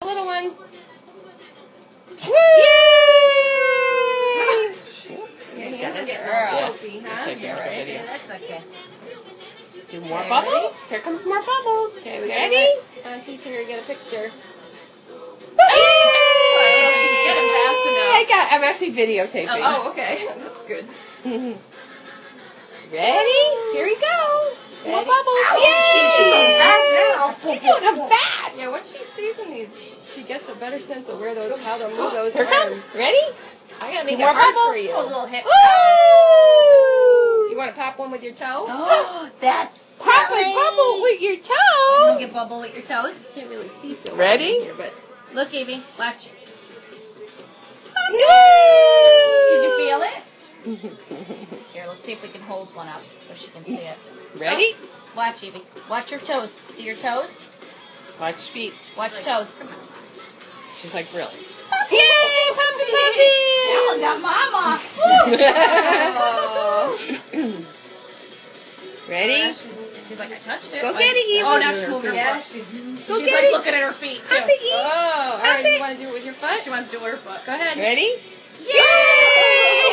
Little one. Yay! Your hands are getting Yeah. all soapy, huh? Yeah, right. Yeah, that's okay. Do more Okay, bubbles. ready? Here comes more bubbles. Okay, we gotta Ready? let Auntie Terry get a picture. Get them fast enough. I'm actually videotaping. Oh, okay. That's good. Ready? Here we go. More Ready? bubbles. Ow, Yay! she's going fast now. You're doing them fast. Yeah, once she sees them, she gets a better sense of where those, how to move those Here arms. comes. Ready? I gotta make it More hard bubbles. for you. Those little hips. Woo! You want to pop one with your toe? Oh, that's Pop a silly. bubble with your You toe. get bubble with your toes. Can't really see so well Ready? Here, but Look, Evie. Watch. Woo! Did you feel it? Here, let's see if we can hold one up so she can see it. Ready? Watch, Evie. Watch your toes. See your toes? Watch feet. Watch toes. She's like, really? Yay! Puppy, That one puppy! got Mama. Oh. Ready? She's like, I touched it. Go get it, Eva. Oh, now she's moving her Yeah, foot. Go She's get like it. looking at her feet, too. Puppy, Oh, all right. Puppy. You want to do it with your foot? She wants to do her foot. Go ahead. Ready? Yay!